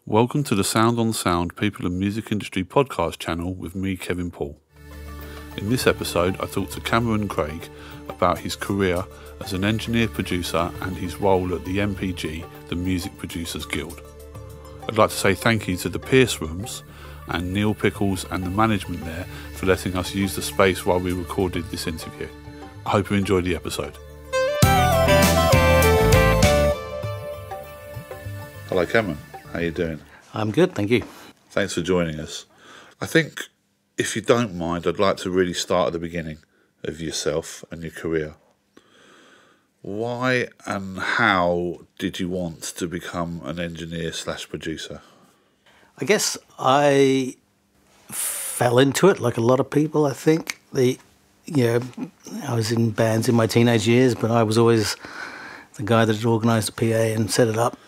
Welcome to the Sound on Sound People and Music Industry podcast channel with me, Kevin Paul. In this episode, I talked to Cameron Craig about his career as an engineer-producer and his role at the MPG, the Music Producers Guild. I'd like to say thank you to the Pierce Rooms and Neil Pickles and the management there for letting us use the space while we recorded this interview. I hope you enjoyed the episode. Hello, Cameron. How you doing? I'm good, thank you. Thanks for joining us. I think, if you don't mind, I'd like to really start at the beginning of yourself and your career. Why and how did you want to become an engineer/producer? I guess I fell into it like a lot of people, I think. I was in bands in my teenage years, but I was always the guy that had organised the PA and set it up.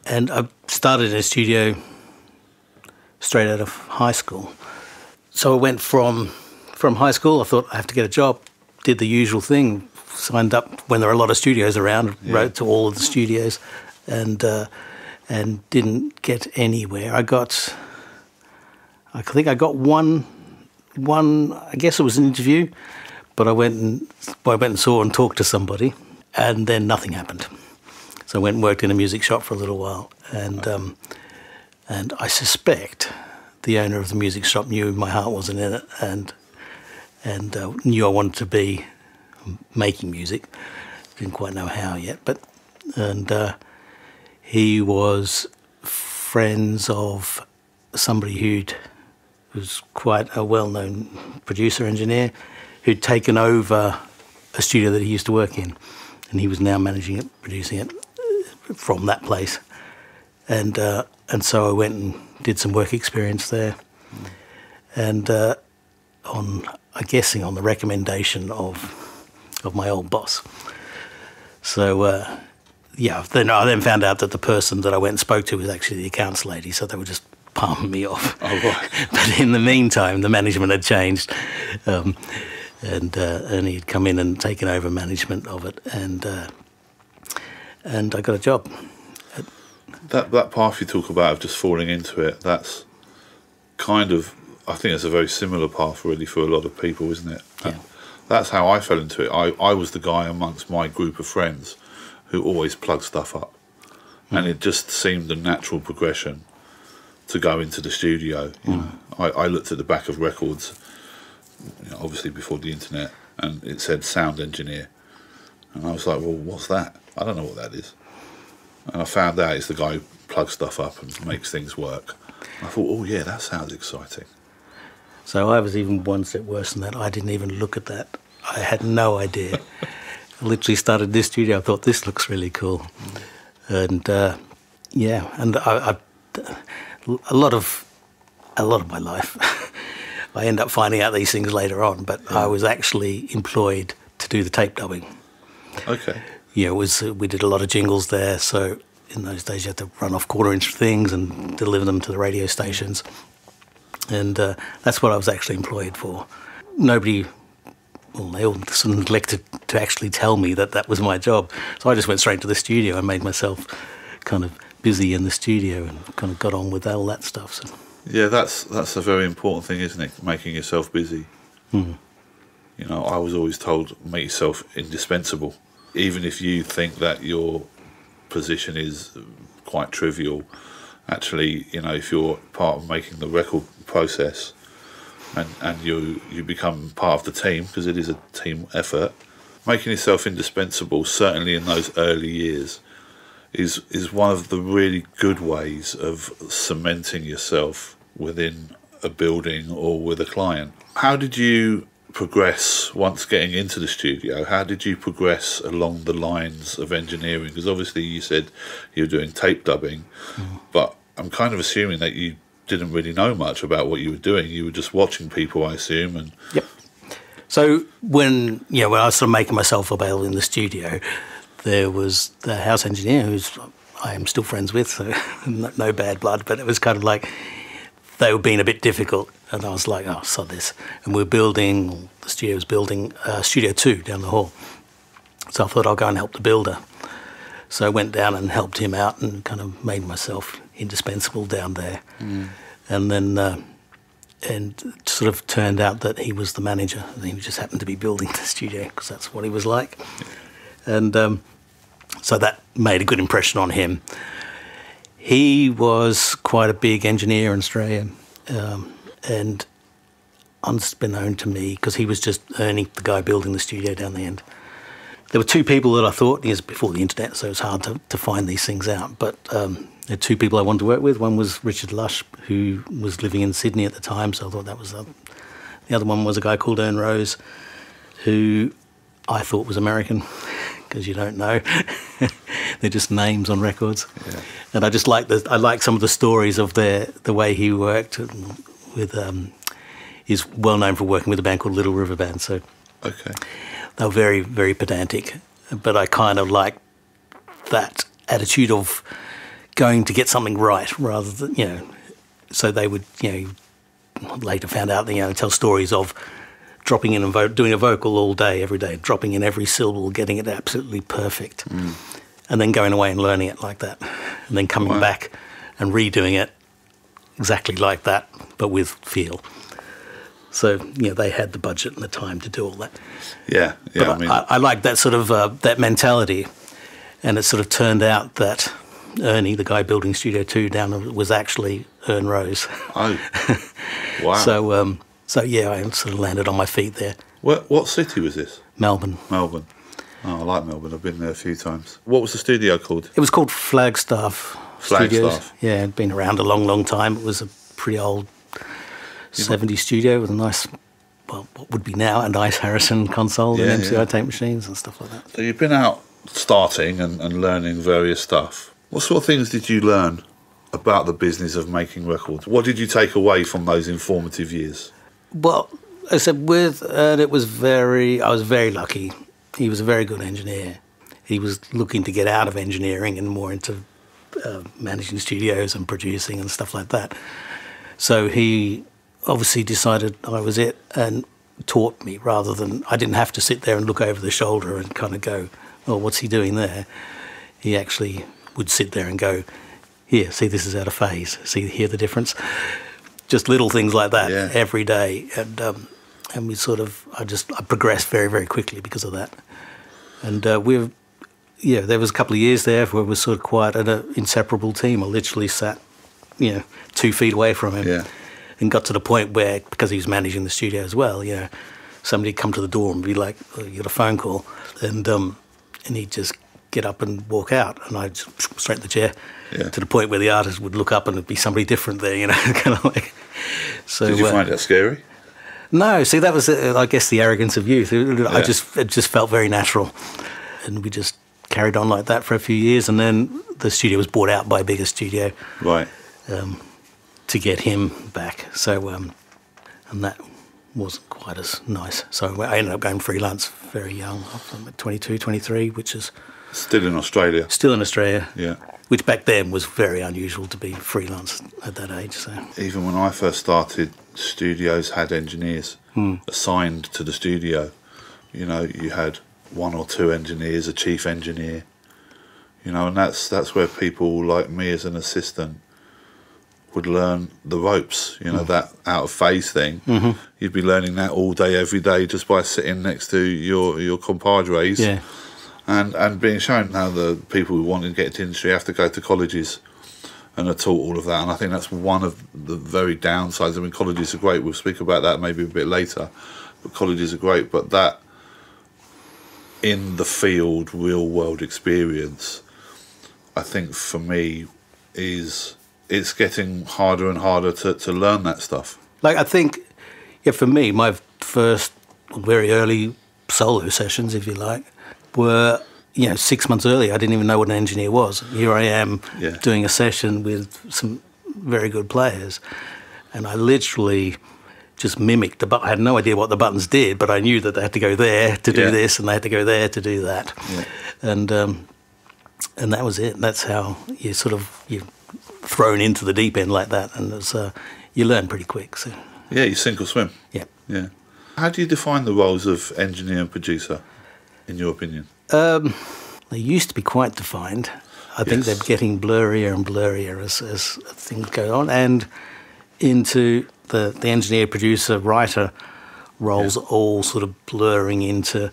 And I started in a studio straight out of high school. So I went from high school, I thought I have to get a job, did the usual thing, signed up when there were a lot of studios around, wrote to all of the studios, and didn't get anywhere. I think I got one. I guess it was an interview, but I went and saw and talked to somebody, and then nothing happened. So I went and worked in a music shop for a little while, and I suspect the owner of the music shop knew my heart wasn't in it, and knew I wanted to be making music. Didn't quite know how yet, and he was friends of somebody who was quite a well-known producer engineer who'd taken over a studio that he used to work in, and he was now managing it, producing it from that place, and so I went and did some work experience there, and on the recommendation of my old boss. So then I found out that the person that I went and spoke to was actually the accounts lady, so they were just palming me off. Oh, right. But in the meantime, the management had changed, and he'd come in and taken over management of it, and I got a job. That path you talk about of just falling into it, that's kind of, I think it's a very similar path really for a lot of people, isn't it? Yeah. That's how I fell into it. I was the guy amongst my group of friends who always plugged stuff up. And it just seemed a natural progression to go into the studio. You know, I looked at the back of records, obviously before the internet, and it said sound engineer. And I was like, well, what's that? I don't know what that is. And I found out it's the guy who plugs stuff up and makes things work. I thought, oh yeah, that sounds exciting. So I was even one step worse than that. I didn't even look at that. I had no idea. I literally started this studio. I thought, this looks really cool. And a lot of my life, I end up finding out these things later on, but I was actually employed to do the tape dubbing. Okay. Yeah, we did a lot of jingles there, so in those days you had to run off quarter-inch things and deliver them to the radio stations. And that's what I was actually employed for. They all sort of neglected to actually tell me that was my job. So I just went straight to the studio and made myself kind of busy in the studio and kind of got on with all that stuff. So. Yeah, that's a very important thing, isn't it? Making yourself busy. I was always told, make yourself indispensable. Even if you think that your position is quite trivial, actually, if you're part of making the record process and you become part of the team, because it is a team effort, making yourself indispensable, certainly in those early years, is one of the really good ways of cementing yourself within a building or with a client. How did you progress once getting into the studio? How did you progress along the lines of engineering? Because obviously you said you were doing tape dubbing, but I'm kind of assuming that you didn't really know much about what you were doing. You were just watching people, I assume. And yep. So when I was sort of making myself available in the studio, there was the house engineer who's I am still friends with, so no bad blood, but it was kind of like they were being a bit difficult, and I was like, oh, sod this. And the studio was building Studio 2 down the hall. So I thought I'll go and help the builder. So I went down and helped him out and kind of made myself indispensable down there. And then and it sort of turned out that he was the manager, and he just happened to be building the studio because that's what he was like. And so that made a good impression on him. He was quite a big engineer in Australia, and unbeknown to me, because he was just Ernie, the guy building the studio down the end. There were two people that I thought, yes, before the internet, so it was hard to find these things out, but there were two people I wanted to work with. One was Richard Lush, who was living in Sydney at the time, so I thought that was the other one was a guy called Ern Rose, who I thought was American, because you don't know. They're just names on records. Yeah. And I just like some of the stories of the way he worked with. He's well known for working with a band called Little River Band. So okay, they were very, very pedantic, but I kind of like that attitude of going to get something right rather than So they would later found out tell stories of dropping in and doing a vocal all day, every day, dropping in every syllable, getting it absolutely perfect, and then going away and learning it like that, and then coming back and redoing it exactly like that, but with feel. So, they had the budget and the time to do all that. Yeah. But I like that sort of that mentality, and it sort of turned out that Ernie, the guy building Studio 2 down, was actually Ern Rose. Oh, wow. So yeah, I sort of landed on my feet there. What city was this? Melbourne. Melbourne. Oh, I like Melbourne. I've been there a few times. What was the studio called? It was called Flagstaff. Studios. Flagstaff. Yeah, it'd been around a long, long time. It was a pretty old 70s studio with a nice, well, what would be now a nice Harrison console and MCI tape machines and stuff like that. So you've been out starting and learning various stuff. What sort of things did you learn about the business of making records? What did you take away from those informative years? Well, I said with Ern, I was very lucky. He was a very good engineer. He was looking to get out of engineering and more into managing studios and producing and stuff like that. So he obviously decided I was it and taught me rather than, I didn't have to sit there and look over the shoulder and kind of go, oh, what's he doing there? He actually would sit there and go, here, see, this is out of phase. See, hear the difference? Just little things like that every day. And we sort of, I progressed very, very quickly because of that. And there was a couple of years there where we were sort of quite an inseparable team. I literally sat, 2 feet away from him. Yeah. And got to the point where, because he was managing the studio as well, somebody would come to the door and be like, oh, you got a phone call. And he'd just get up and walk out. And I'd just straight in the chair to the point where the artist would look up and it'd be somebody different there, kind of like. So, did you find that scary? No, see, that was, I guess, the arrogance of youth. It just felt very natural. And we just carried on like that for a few years. And then the studio was bought out by a bigger studio. Right. To get him back. So, and that wasn't quite as nice. So I ended up going freelance very young, I'm at 22, 23, which is... Still in Australia? Still in Australia. Yeah. Which back then was very unusual to be freelance at that age. So even when I first started, studios had engineers assigned to the studio. You had 1 or 2 engineers, a chief engineer, and that's where people like me as an assistant would learn the ropes, that out of phase thing. Mm-hmm. You'd be learning that all day, every day, just by sitting next to your compadres. Yeah. And being shown how the people who want to get into industry have to go to colleges and are taught all of that. And I think that's one of the very downsides. I mean, colleges are great. We'll speak about that maybe a bit later. But colleges are great. But that in the field, real world experience, I think for me it's getting harder and harder to learn that stuff. Like, I think, for me, my first very early solo sessions, if you like, were, 6 months earlier. I didn't even know what an engineer was. Here I am doing a session with some very good players. And I literally just mimicked the button. I had no idea what the buttons did, but I knew that they had to go there to do this and they had to go there to do that. Yeah. And that was it. That's how you're thrown into the deep end like that. And you learn pretty quick. So. Yeah, you sink or swim. Yeah. How do you define the roles of engineer and producer, in your opinion? They used to be quite defined. I think they're getting blurrier and blurrier as things go on, and into the engineer, producer, writer roles are all sort of blurring into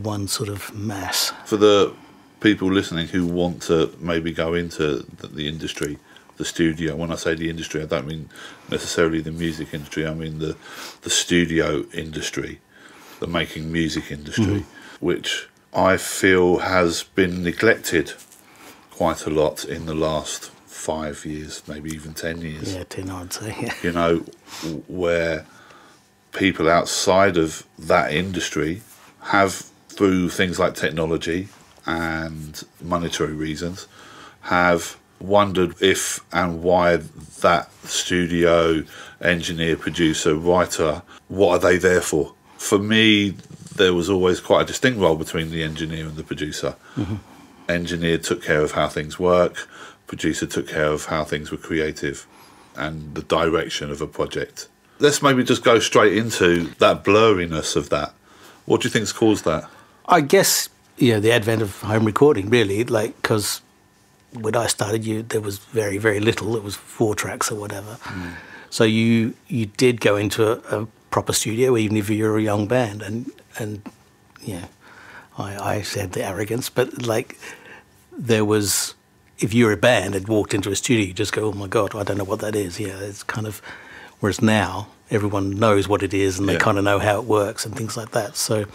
one sort of mass. For the people listening who want to maybe go into the industry, the studio, when I say the industry, I don't mean necessarily the music industry, I mean the studio industry, the making music industry, which I feel has been neglected quite a lot in the last 5 years, maybe even 10 years. Yeah, 10 I'd say, yeah. You know, where people outside of that industry have, through things like technology and monetary reasons, have wondered if and why that studio engineer, producer, writer, what are they there for? For me, there was always quite a distinct role between the engineer and the producer. Engineer took care of how things work, producer took care of how things were creative and the direction of a project. Let's maybe just go straight into that blurriness of that. What do you think's caused that? I guess, yeah, the advent of home recording, really, like, because when I started, there was very, very little. It was 4 tracks or whatever. So you did go into a proper studio, even if you were a young band, and yeah, I said the arrogance, but like there was, if you're a band and walked into a studio, you just go, oh my God, I don't know what that is. Yeah, it's kind of, whereas now everyone knows what it is and they kind of know how it works and things like that. So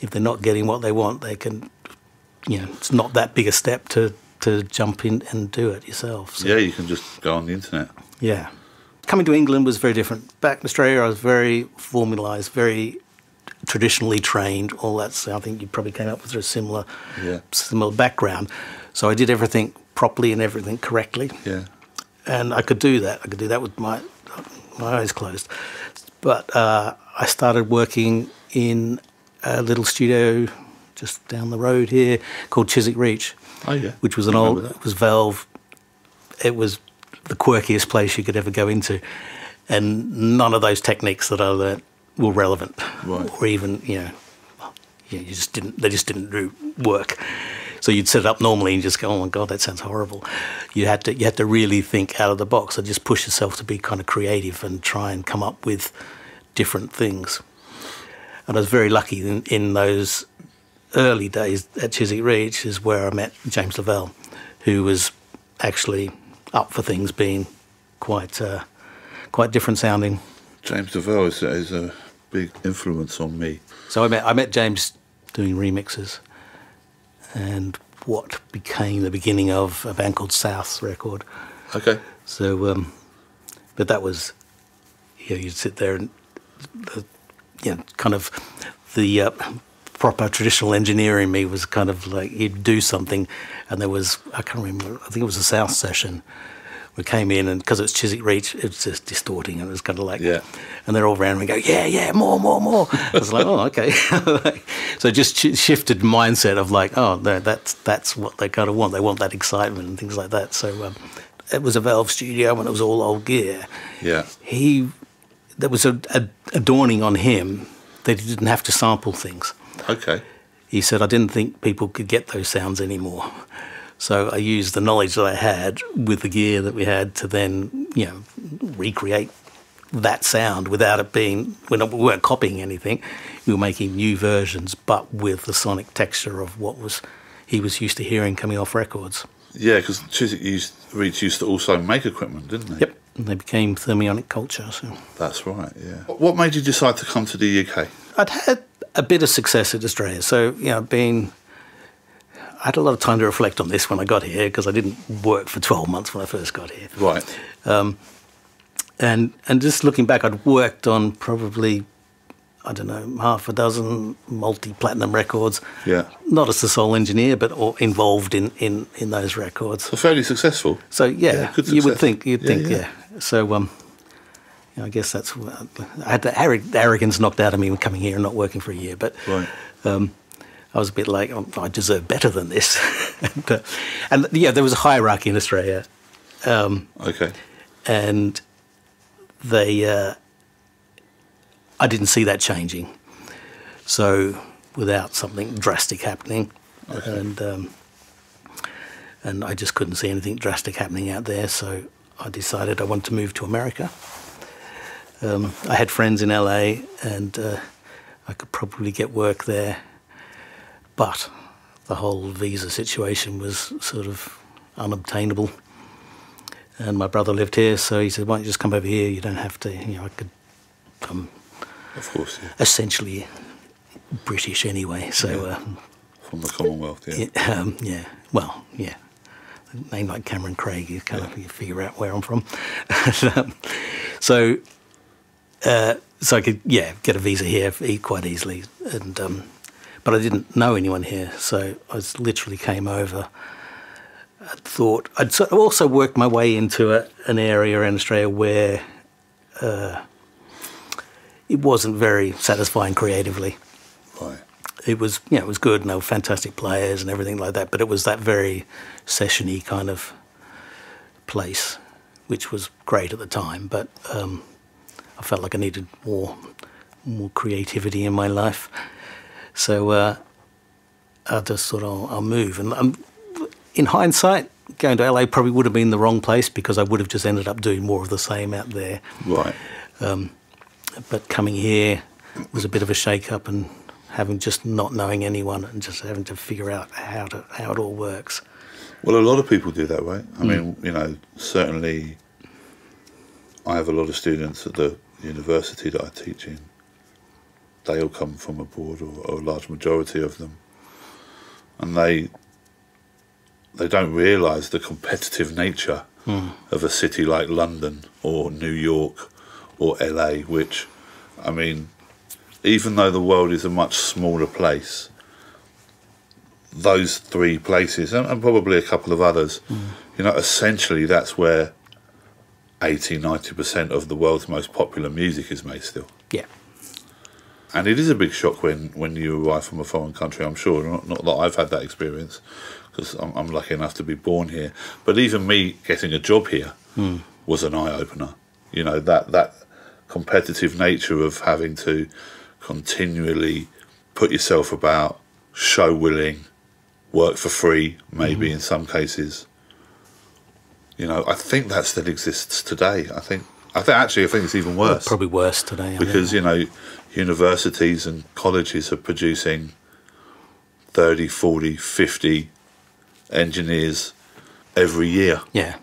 if they're not getting what they want, they can, it's not that big a step to jump in and do it yourself. So. Yeah, you can just go on the internet. Yeah. Coming to England was very different. Back in Australia, I was very formalised, very traditionally trained, all that. So I think you probably came up with a similar background. So I did everything properly and everything correctly. Yeah. And I could do that. I could do that with my eyes closed. But I started working in a little studio just down the road here called Chiswick Reach. Oh, yeah. Which was it was Valve. It was the quirkiest place you could ever go into. And none of those techniques that I learnt were relevant. Right. Or even, they just didn't work. So you'd set it up normally and just go, oh my God, that sounds horrible. You had to really think out of the box and just push yourself to be kind of creative and try and come up with different things. And I was very lucky in those early days at Chiswick Reach is where I met James Lavelle, who was actually up for things being quite different sounding. James Lavelle is a big influence on me. So I met James doing remixes, and what became the beginning of a band called South's record. Okay. So, but that was, you'd sit there and, kind of the proper traditional engineer in me was kind of like, you'd do something, and there was, I can't remember, I think it was a South session. We came in, and because it was Chiswick Reach, it was just distorting, and it was kind of like, and they're all around me go, more. I was like, oh, okay. So it just shifted mindset of like, oh, no, that's what they kind of want. They want that excitement and things like that. So it was a Valve studio, and it was all old gear. Yeah. There was a dawning on him that he didn't have to sample things. Okay. He said, I didn't think people could get those sounds anymore. So I used the knowledge that I had with the gear that we had to then, recreate that sound without it being, we weren't copying anything. We were making new versions, but with the sonic texture of what he was used to hearing coming off records. Yeah, because Chiswick Reach used to also make equipment, didn't they? Yep, and they became Thermionic Culture. So. That's right, yeah. What made you decide to come to the UK? I'd had a bit of success in Australia. So, I had a lot of time to reflect on this when I got here because I didn't work for 12 months when I first got here. Right. And just looking back, I'd worked on probably, I don't know, half a dozen multi-platinum records. Yeah. Not as the sole engineer, but involved in those records. So fairly successful. So, yeah you would think. You'd think. Yeah. So, I guess that's... I had the arrogance knocked out of me coming here and not working for a year. But right. I was a bit like, I deserve better than this. and there was a hierarchy in Australia. Okay. And I didn't see that changing. So without something drastic happening, and I just couldn't see anything drastic happening out there, so I decided I wanted to move to America. I had friends in LA, and I could probably get work there, but the whole visa situation was sort of unobtainable. And my brother lived here, so he said, "Why don't you just come over here? You don't have to." I could come. Of course, yeah. Essentially British anyway, so from the Commonwealth, yeah. Well, yeah. A name like Cameron Craig, you kind of you figure out where I'm from. So I could get a visa here quite easily, and but I didn't know anyone here, so I literally came over. I thought I'd also worked my way into an area in Australia where it wasn't very satisfying creatively. Right. It was, it was good, and they were fantastic players and everything like that, but it was that very session-y kind of place, which was great at the time, but I felt like I needed more creativity in my life. So I just thought I'll move. And in hindsight, going to LA probably would have been the wrong place, because I would have just ended up doing more of the same out there. Right. But coming here was a bit of a shake-up, and just not knowing anyone and just having to figure out how it all works. Well, a lot of people do that, right? I mean, certainly I have a lot of students at the university that I teach in. They all come from abroad, or a large majority of them. And they don't realise the competitive nature of a city like London or New York or LA, which, I mean, even though the world is a much smaller place, those three places, and probably a couple of others, essentially that's where 80-90% of the world's most popular music is made still. Yeah. And it is a big shock when you arrive from a foreign country, I'm sure. Not that I've had that experience, because I'm lucky enough to be born here. But even me getting a job here was an eye-opener. That competitive nature of having to continually put yourself about, show willing, work for free, maybe in some cases. I think that still exists today. I think it's even worse. Probably worse today. Because, universities and colleges are producing 30, 40, 50 engineers every year. Yeah.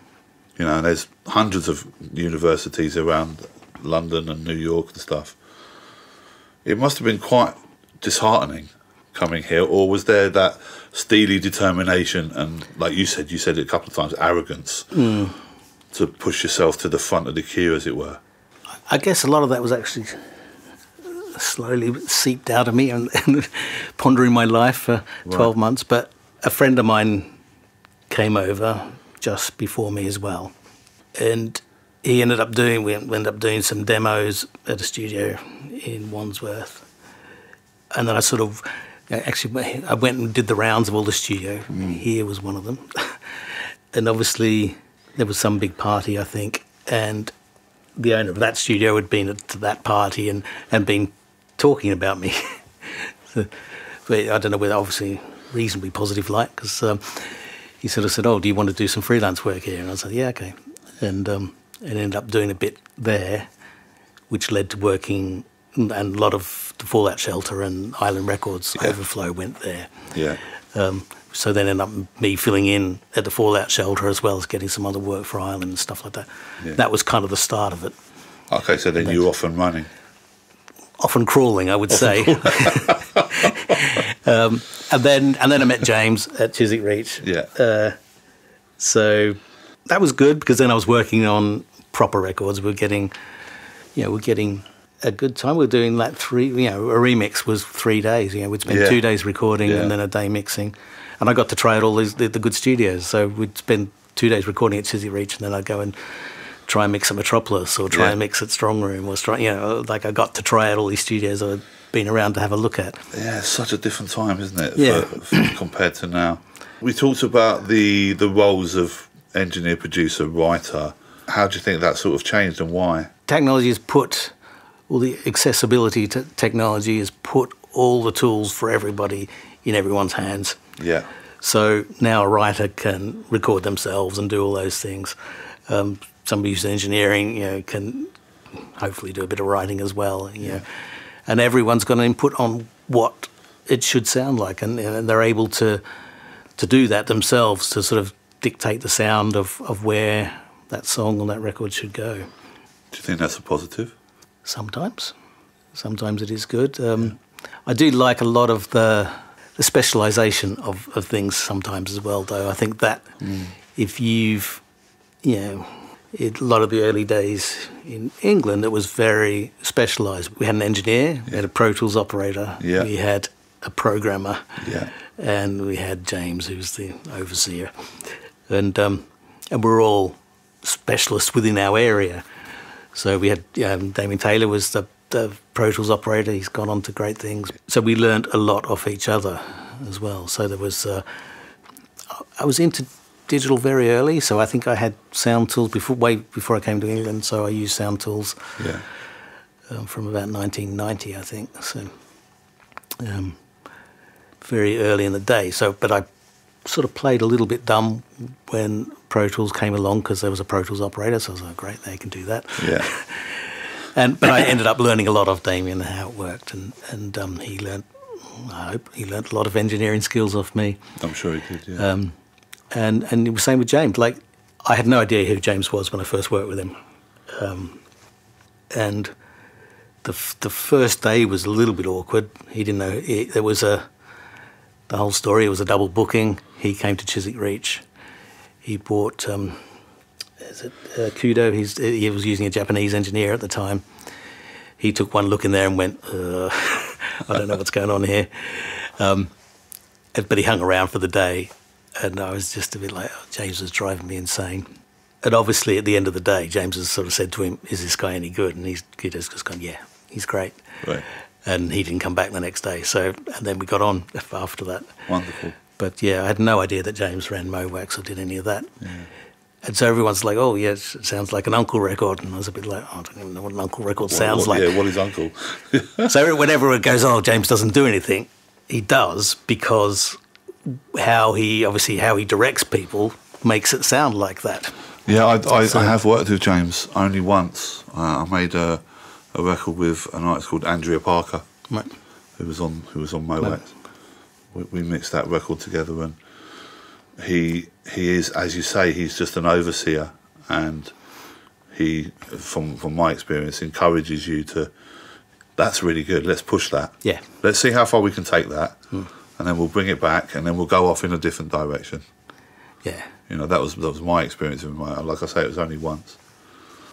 And there's hundreds of universities around London and New York and stuff. It must have been quite disheartening coming here, or was there that steely determination and, like you said it a couple of times, arrogance to push yourself to the front of the queue, as it were? I guess a lot of that was actually slowly seeped out of me and pondering my life for 12 months. But a friend of mine came over just before me as well, and we ended up doing some demos at a studio in Wandsworth, and then I went and did the rounds of all the studio. Here was one of them. And obviously there was some big party, I think, and the owner of that studio had been to that party and been talking about me. So, I don't know whether, obviously reasonably positive light, because he sort of said, "Oh, do you want to do some freelance work here?" And I said, "Yeah, okay." And ended up doing a bit there, which led to working, and a lot of the Fallout Shelter and Island Records Overflow went there. Yeah. So then ended up me filling in at the Fallout Shelter, as well as getting some other work for Island and stuff like that. Yeah. That was kind of the start of it. Okay, so then you were off and running. Often crawling, I would say. And then I met James at Chiswick Reach. Yeah. So that was good, because then I was working on proper records. We're getting a good time. We're doing like a remix was 3 days. We'd spend 2 days recording and then a day mixing. And I got to try out all the good studios. So we'd spend 2 days recording at Chiswick Reach, and then I'd go and try and mix at Metropolis, or try and mix at Strong Room, or I got to try out all these studios I'd been around to have a look at. Yeah, it's such a different time, isn't it? Yeah. Compared to now. We talked about the roles of engineer, producer, writer. How do you think that sort of changed, and why? Technology has put, all the accessibility to technology has put all the tools for everybody in everyone's hands. Yeah. So now a writer can record themselves and do all those things. Somebody who's engineering, can hopefully do a bit of writing as well. And everyone's got an input on what it should sound like, and they're able to do that themselves, to sort of dictate the sound of where that song or that record should go. Do you think that's a positive? Sometimes it is good. I do like a lot of the specialisation of things sometimes as well, though. I think that if you've, a lot of the early days in England, it was very specialised. We had an engineer, we had a Pro Tools operator, we had a programmer, and we had James, who was the overseer. And we're all specialists within our area. So we had Damien Taylor was the Pro Tools operator. He's gone on to great things. So we learned a lot off each other as well. So there was, I was into digital very early. So I think I had sound tools way before I came to England. So I used sound tools from about 1990, I think. So very early in the day. So, but I sort of played a little bit dumb when Pro Tools came along, because there was a Pro Tools operator. So I was like, great, they can do that. Yeah. But I ended up learning a lot of Damien and how it worked, and he learned. I hope he learned a lot of engineering skills off me. I'm sure he did. Yeah. And it was the same with James. Like, I had no idea who James was when I first worked with him, and the first day was a little bit awkward. He didn't know there was the whole story. It was a double booking. He came to Chiswick Reach. He bought. Kudo, he was using a Japanese engineer at the time. He took one look in there and went, I don't know what's going on here. But he hung around for the day, and I was just a bit like, James was driving me insane. And obviously at the end of the day, James has sort of said to him, is this guy any good? And Kudo's just gone, yeah, he's great. Right. And he didn't come back the next day. So, and then we got on after that. Wonderful. But yeah, I had no idea that James ran Mowax or did any of that. Yeah. And so everyone's like, oh, yes, it sounds like an Uncle record. And I was a bit like, I don't even know what an Uncle record sounds like. Yeah, what is Uncle? So whenever it goes, oh, James doesn't do anything, he does, because how he directs people makes it sound like that. Yeah, I have worked with James only once. I made a record with an artist called Andrea Parker, right, who was on Mowax. We mixed that record together, and he is, as you say, he's just an overseer, and he, from my experience, encourages you to, that's really good, let's push that. Yeah. Let's see how far we can take that, and then we'll bring it back, and then we'll go off in a different direction. Yeah. That was my experience with like I say, it was only once.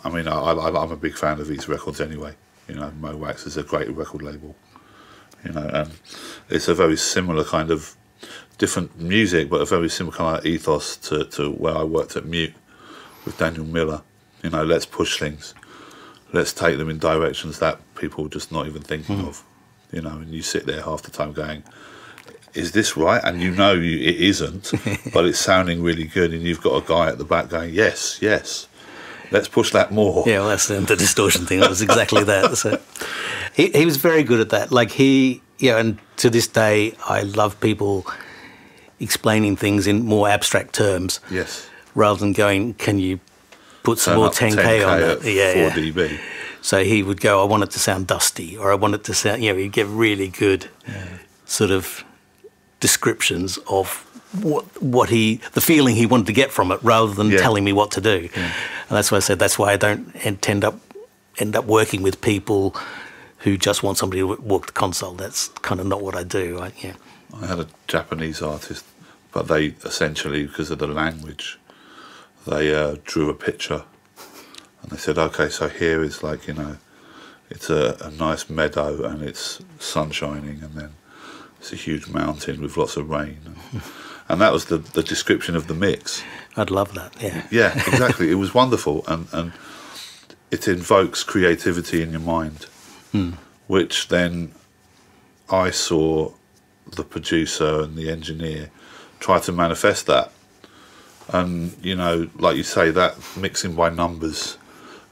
I mean, I'm a big fan of his records anyway. Mowax is a great record label. And it's a very similar kind of different music, but a very similar kind of ethos to where I worked at Mute with Daniel Miller. Let's push things. Let's take them in directions that people are just not even thinking of. And you sit there half the time going, is this right? And it isn't, but it's sounding really good, and you've got a guy at the back going, yes, let's push that more. Yeah, well, that's the distortion thing. It was exactly that. So he was very good at that. Like and to this day, I love people explaining things in more abstract terms. Yes. Rather than going, can you put some more 10K on that? 4 dB. So he would go, I want it to sound dusty, or I want it to sound, he'd get really good sort of descriptions of the feeling he wanted to get from it, rather than telling me what to do. Yeah. And that's why I said, that's why I don't end up working with people who just want somebody to walk the console. That's kind of not what I do. I had a Japanese artist, but they essentially, because of the language, they drew a picture, and they said, okay, so here is like, it's a nice meadow and it's sun shining, and then it's a huge mountain with lots of rain. And that was the description of the mix. I'd love that, yeah. Yeah, exactly. It was wonderful, and it invokes creativity in your mind, which then I saw the producer and the engineer try to manifest that. And, like you say, that mixing by numbers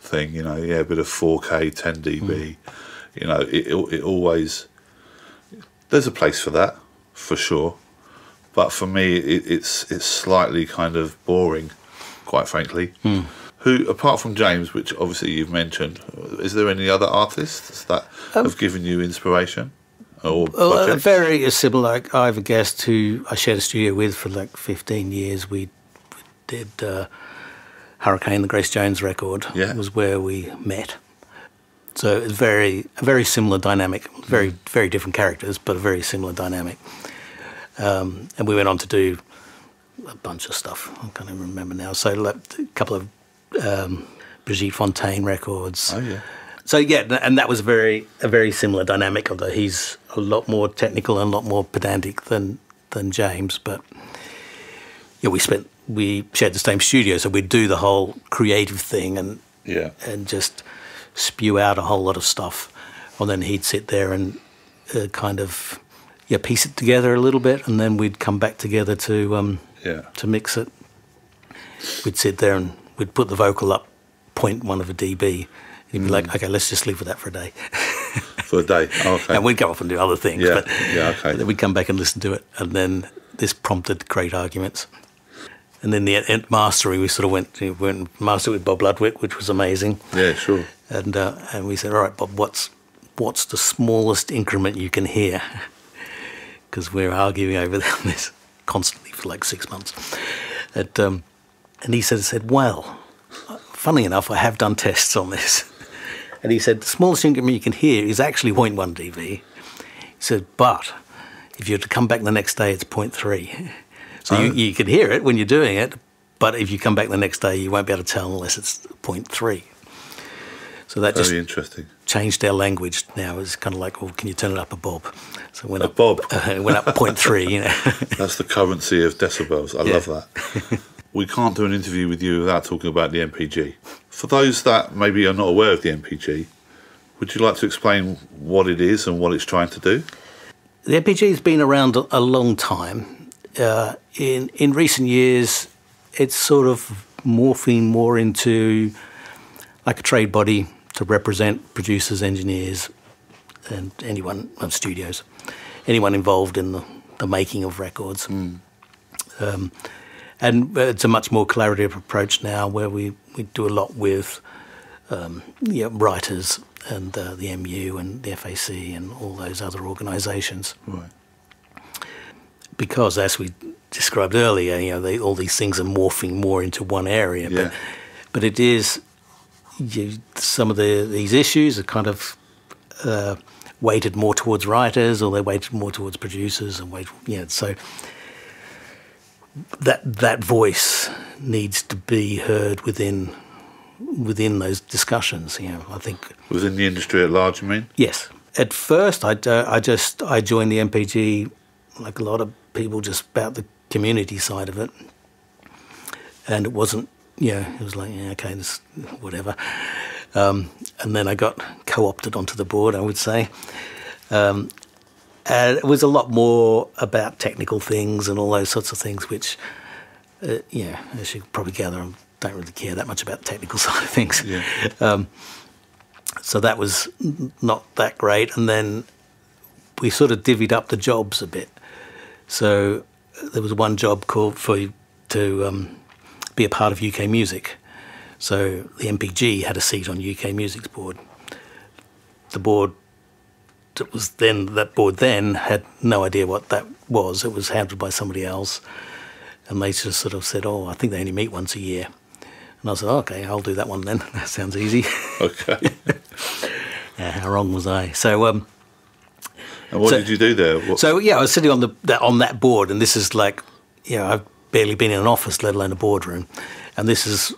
thing, a bit of 4K, 10 dB, it always... There's a place for that, for sure. But for me, it's slightly kind of boring, quite frankly. Who, apart from James, which obviously you've mentioned, is there any other artists that have given you inspiration or projects? Very similar. I have a guest who I shared a studio with for like 15 years. We did Hurricane, the Grace Jones record. Yeah. Was where we met. So it's a very similar dynamic. Very very different characters, but a very similar dynamic. And we went on to do a bunch of stuff. I can't even remember now. So like a couple of Brigitte Fontaine records. Oh yeah. So yeah, and that was a very similar dynamic. Although he's a lot more technical and a lot more pedantic than James, but yeah, we shared the same studio, so we'd do the whole creative thing and just spew out a whole lot of stuff, and then he'd sit there and kind of piece it together a little bit, and then we'd come back together to mix it. We'd sit there and we'd put the vocal up 0.1 of a dB. He'd be like, okay, let's just leave for that for a day. For a day, okay. And we'd go off and do other things. Yeah, but okay. Then we'd come back and listen to it, and then this prompted great arguments. And then the mastering, we sort of went and mastered with Bob Ludwig, which was amazing. Yeah, sure. And we said, all right, Bob, what's the smallest increment you can hear? Because we're arguing over this constantly for like 6 months. And he said, well, funny enough, I have done tests on this. And he said, the smallest increment you can hear is actually 0.1 dB. He said, but if you were to come back the next day, it's 0.3. So you can hear it when you're doing it, but if you come back the next day, you won't be able to tell unless it's 0.3. So that Very just interesting. Changed our language now. It's kind of like, well, can you turn it up a bob? So it went up, bob? It went up 0.3, you know. That's the currency of decibels. I love that. We can't do an interview with you without talking about the MPG. For those that maybe are not aware of the MPG, would you like to explain what it is and what it's trying to do? The MPG has been around a long time. In recent years, it's sort of morphing more into like a trade body to represent producers, engineers, and studios, anyone involved in the making of records. And it's a much more collaborative approach now, where we do a lot with writers and the MU and the FAC and all those other organisations. Right. Because, as we described earlier, all these things are morphing more into one area. Yeah. But it is some of these issues are kind of weighted more towards writers, or they're weighted more towards producers, and so that voice needs to be heard within those discussions. I think within the industry at large, you mean? Yes. At first, I joined the MPG like a lot of people, just about the community side of it, and it wasn't. It was like, okay, this whatever. And then I got co-opted onto the board, I would say. And it was a lot more about technical things and all those sorts of things, which, as you can probably gather, I don't really care that much about the technical side of things. Yeah. So that was not that great. And then we sort of divvied up the jobs a bit. So there was one job called to be a part of UK Music. So the MPG had a seat on UK Music's board. The board that board then had no idea what that was. It was handled by somebody else, and they just sort of said, "Oh, I think they only meet once a year." And I said, "Okay, I'll do that one then. That sounds easy." Okay. How wrong was I? So, and what did you do there? So I was sitting on that board, and this is like, I've barely been in an office, let alone a boardroom, and this is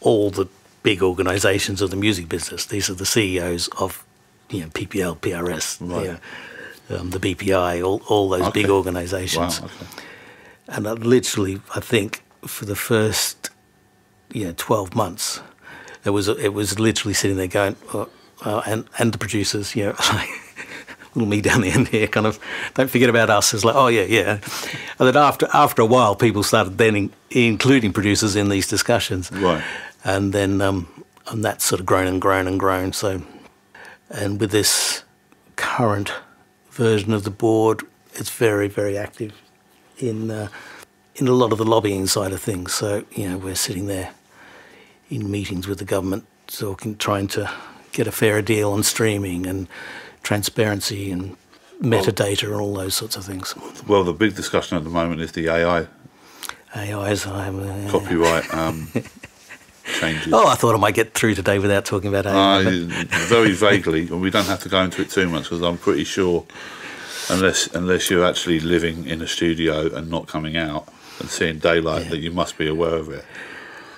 all the big organisations of the music business. These are the CEOs of, PPL, PRS, right. The BPI, all those big organisations. Wow, okay. And I think for the first 12 months, it was literally sitting there going, and the producers, little me down the end here, kind of, don't forget about us. It's like, oh yeah. And then after a while, people started then including producers in these discussions. Right. And then and that's sort of grown and grown and grown. So, and with this current version of the board, it's very, very active. in a lot of the lobbying side of things. So, we're sitting there in meetings with the government, trying to get a fairer deal on streaming and transparency and metadata and all those sorts of things. Well, the big discussion at the moment is the AI. Copyright changes. Oh, I thought I might get through today without talking about AI. Very vaguely, and we don't have to go into it too much because I'm pretty sure, unless you're actually living in a studio and not coming out and seeing daylight, that you must be aware of it.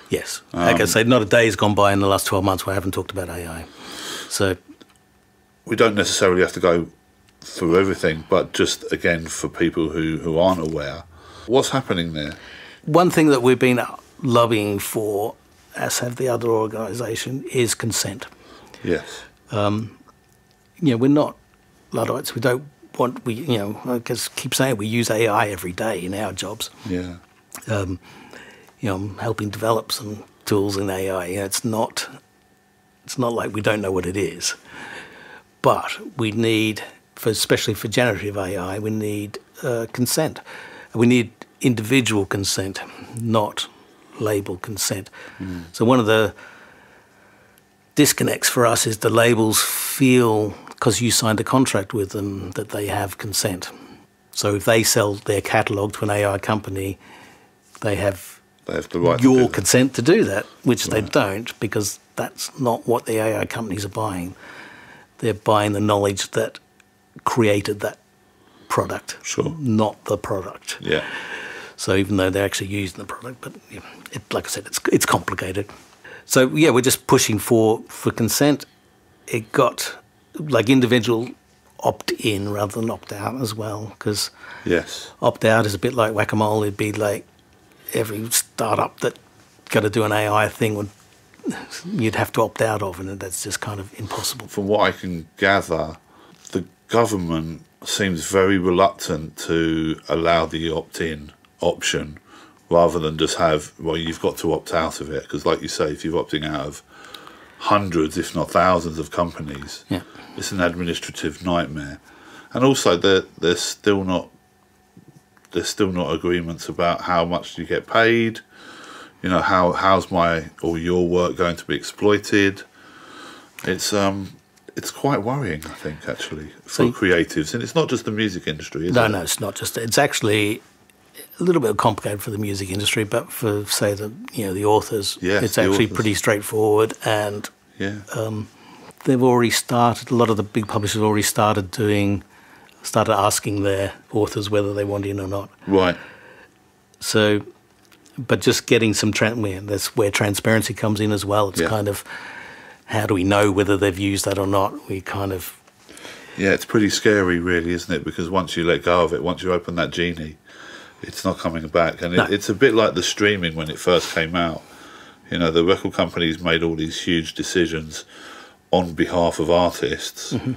Yes. Like I say, not a day has gone by in the last 12 months where I haven't talked about AI. So we don't necessarily have to go through everything, but just, again, for people who aren't aware, what's happening there? One thing that we've been lobbying for, as have the other organisation, is consent. Yes. We're not Luddites. We don't want, I just keep saying we use AI every day in our jobs. Yeah. I'm helping develop some tools in AI. It's not like we don't know what it is, but we need, especially for generative AI, we need consent. We need individual consent, not label consent. So one of the disconnects for us is the labels feel, because you signed a contract with them, that they have consent. So if they sell their catalogue to an AI company, they have the right your consent to do that, which they don't, because that's not what the AI companies are buying. They're buying the knowledge that created that product, not the product. Yeah. So even though they're actually using the product, but like I said, it's complicated. So we're just pushing for consent. It got like individual opt-in rather than opt-out as well, because opt-out is a bit like whack-a-mole. It'd be like every startup that got to do an AI thing you'd have to opt out of, and that's just kind of impossible. From what I can gather, the government seems very reluctant to allow the opt-in option rather than just have, you've got to opt out of it, because like you say, if you're opting out of hundreds, if not thousands of companies, it's an administrative nightmare. And also there's still not agreements about how much you get paid. How's my or your work going to be exploited? It's quite worrying, I think, actually, for creatives. And it's not just the music industry, is it? No, it's not just. It's actually a little bit complicated for the music industry, but for, say, the authors, it's actually pretty straightforward. And they've already started, a lot of the big publishers have already started asking their authors whether they want in or not. Right. So, but just getting some, that's where transparency comes in as well. It's kind of, how do we know whether they've used that or not? We kind of... Yeah, it's pretty scary, really, isn't it? Because once you let go of it, once you open that genie, it's not coming back. And it's a bit like the streaming when it first came out. The record companies made all these huge decisions on behalf of artists. Mm-hmm.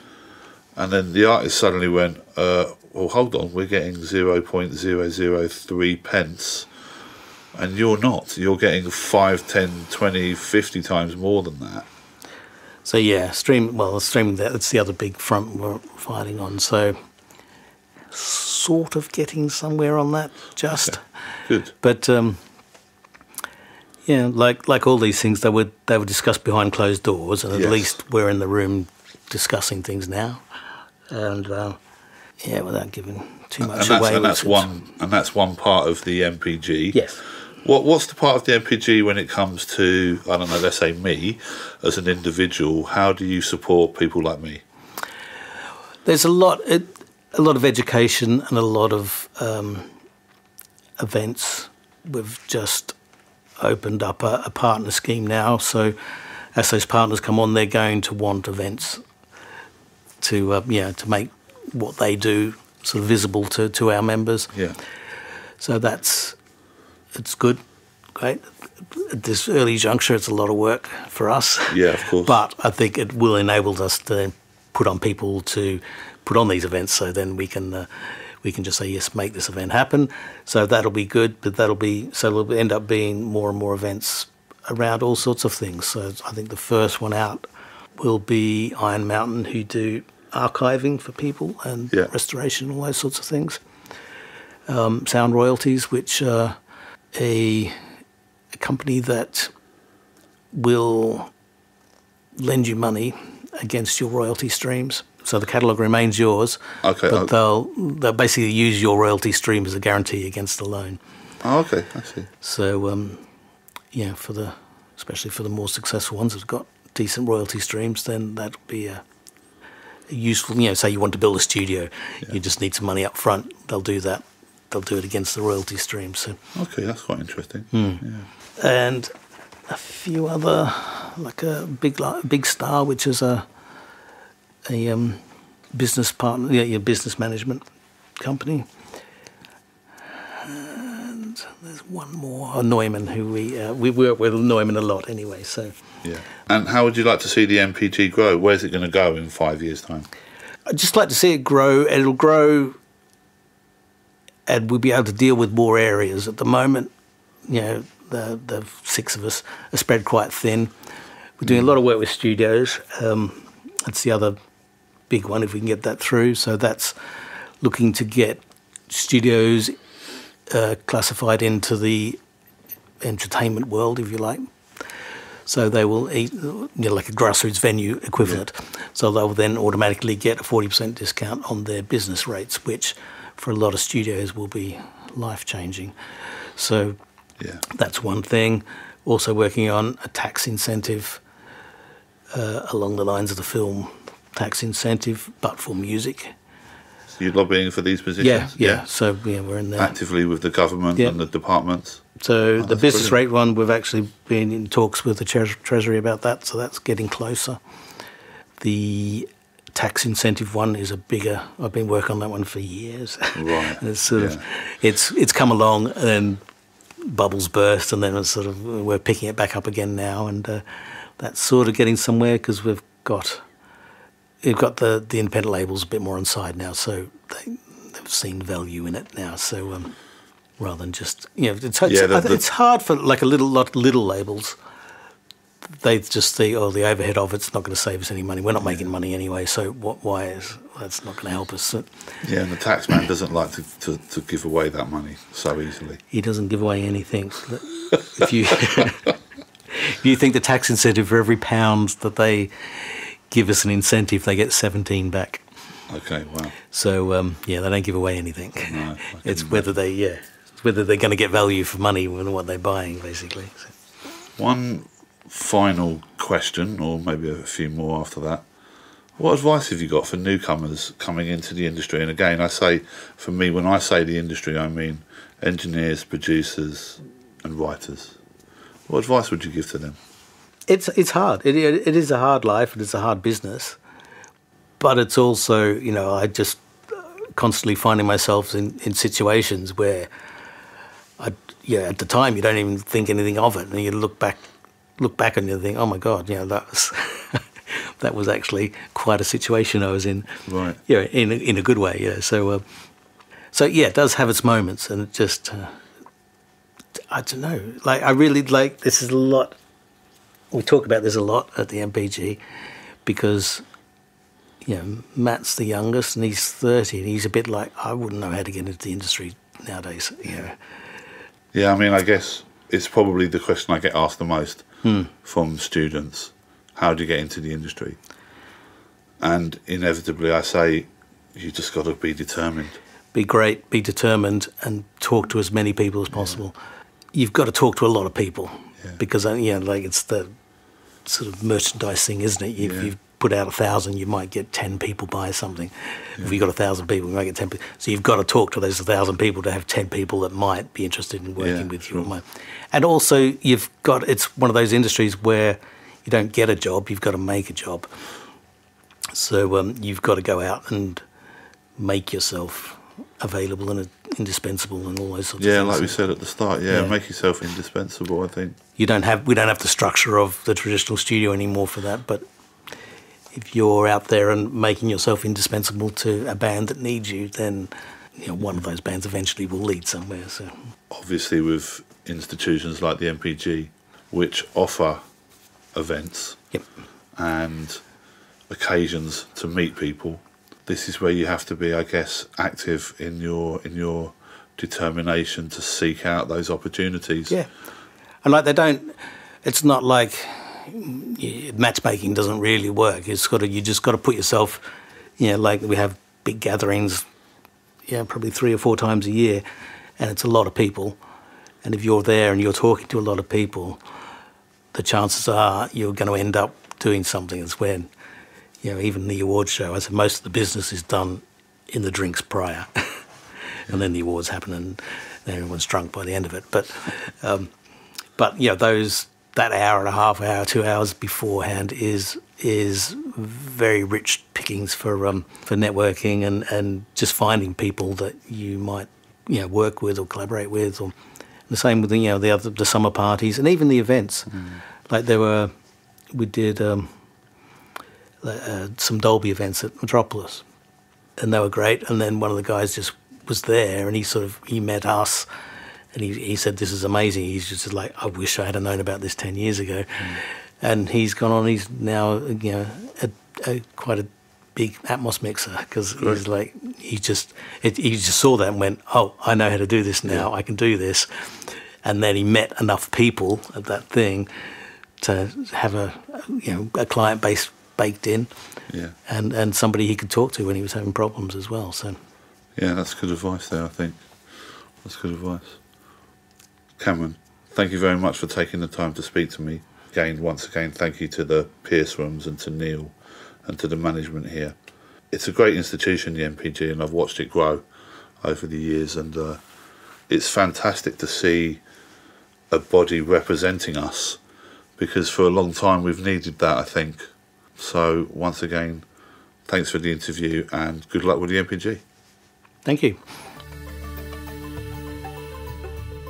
And then the artist suddenly went, well, hold on, we're getting 0.003 pence, and you're not. You're getting 5, 10, 20, 50 times more than that. So, streaming, that's the other big front we're fighting on. So, sort of getting somewhere on that, just. Okay. Good. But, like all these things, they were discussed behind closed doors, and at least we're in the room discussing things now. And without giving too much away. And that's one part of the MPG. Yes. What's the part of the MPG when it comes to, I don't know, let's say me as an individual? How do you support people like me? There's a lot of education and a lot of events. We've just opened up a partner scheme now, so as those partners come on, they're going to want events to make what they do sort of visible to our members. Yeah. So it's good, great. At this early juncture, it's a lot of work for us. Yeah, of course. But I think it will enable us to put on people to put on these events. So then we can just say yes, make this event happen. So that'll be good. But there'll end up being more and more events around all sorts of things. So I think the first one out will be Iron Mountain, who do archiving for people and restoration, all those sorts of things. sound royalties, which are a company that will lend you money against your royalty streams. So the catalogue remains yours, Okay. but they'll basically use your royalty stream as a guarantee against the loan. Oh, okay, I see. So, yeah, especially for the more successful ones who've got decent royalty streams, then that'll be a useful, say you want to build a studio, you just need some money up front, they'll do that. They'll do it against the royalty stream. So. Okay, that's quite interesting. Yeah. And a few other, like a Big Star, which is a business partner, your business management company. And there's one more, Neumann, who we work with Neumann a lot anyway. So yeah. And how would you like to see the MPG grow? Where's it going to go in 5 years' time? I'd just like to see it grow. It'll grow, and we'll be able to deal with more areas. At the moment, the six of us are spread quite thin. We're doing a lot of work with studios. That's the other big one, if we can get that through. So that's looking to get studios classified into the entertainment world, if you like. So they will eat, like a grassroots venue equivalent. Yeah. So they'll then automatically get a 40% discount on their business rates, which for a lot of studios will be life-changing. So that's one thing. Also working on a tax incentive along the lines of the film tax incentive, but for music. So you're lobbying for these positions? Yeah. So we're in there. Actively with the government and the departments? So the business rate one, we've actually been in talks with the Treasury about that, so that's getting closer. The tax incentive one is I've been working on that one for years. Right. And it's sort of, it's come along and then bubbles burst, and then it's sort of, we're picking it back up again now, and that's sort of getting somewhere because we've got the independent labels a bit more on side now, so they've seen value in it now. So rather than just it's hard for like a little labels. They just think, the overhead of it's not going to save us any money. We're not making money anyway, so that's not going to help us. Yeah, and the taxman doesn't like to give away that money so easily. He doesn't give away anything. If you think the tax incentive for every pound that they give us an incentive, they get 17 back. Okay, wow. So they don't give away anything. No, it's whether they're going to get value for money with what they're buying, basically. So. One final question, or maybe a few more after that. What advice have you got for newcomers coming into the industry? And again, I say, for me, when I say the industry, I mean engineers, producers, and writers. What advice would you give to them? It's hard. It is a hard life, and it's a hard business. But it's also, I just constantly finding myself in situations where, at the time you don't even think anything of it, and you look back and you think, oh my God, that was actually quite a situation I was in. Right. In a good way. So it does have its moments, and it just I don't know. Like I really like this is a lot. We talk about this a lot at the MPG because Matt's the youngest and he's 30 and he's a bit like, I wouldn't know how to get into the industry nowadays. Yeah, I mean, I guess it's probably the question I get asked the most from students. How do you get into the industry? And inevitably I say, you just got to be determined. Be great, be determined, and talk to as many people as possible. You've got to talk to a lot of people because, it's the sort of merchandise thing, isn't it? If you put out 1,000, you might get 10 people buy something. Yeah. If you've got 1,000 people, you might get 10 people. So you've got to talk to those 1,000 people to have 10 people that might be interested in working with you. Sure. And also, it's one of those industries where you don't get a job, you've got to make a job. So you've got to go out and make yourself available and indispensable and all those sorts of things. Yeah, like we said at the start, make yourself indispensable, I think. We don't have the structure of the traditional studio anymore for that, but if you're out there and making yourself indispensable to a band that needs you, then one of those bands eventually will lead somewhere. So obviously with institutions like the MPG, which offer events and occasions to meet people, this is where you have to be, I guess, active in your determination to seek out those opportunities. Yeah. And like it's not like matchmaking doesn't really work. You just got to put yourself, like we have big gatherings, probably 3 or 4 times a year, and it's a lot of people. And if you're there and you're talking to a lot of people, the chances are you're going to end up doing something. It's when, even the awards show, I said most of the business is done in the drinks prior. And then the awards happen and everyone's drunk by the end of it. But that hour and a half, 2 hours beforehand is very rich pickings for networking and just finding people that you might work with or collaborate with. Or the same with the summer parties and even the events. Like we did some Dolby events at Metropolis, and they were great. And then one of the guys just was there, and he met us, and he said, "This is amazing." He's just like, "I wish I had known about this 10 years ago." And he's gone on. He's now quite a big Atmos mixer because he's like he just saw that and went, "Oh, I know how to do this now. I can do this." And then he met enough people at that thing to have a client base baked in, and somebody he could talk to when he was having problems as well. So. Yeah, that's good advice there, I think. That's good advice. Cameron, thank you very much for taking the time to speak to me. Once again, thank you to the Pierce Rooms and to Neil and to the management here. It's a great institution, the MPG, and I've watched it grow over the years, and it's fantastic to see a body representing us, because for a long time we've needed that, I think. So, once again, thanks for the interview and good luck with the MPG. Thank you.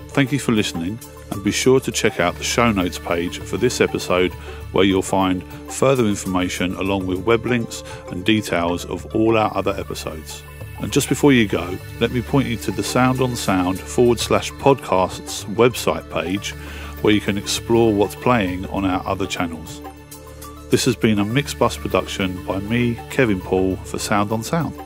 Thank you for listening, and be sure to check out the show notes page for this episode, where you'll find further information along with web links and details of all our other episodes. And just before you go, let me point you to the Sound on Sound /podcasts website page, where you can explore what's playing on our other channels. This has been a Mixbus production by me, Kevin Paul, for Sound on Sound.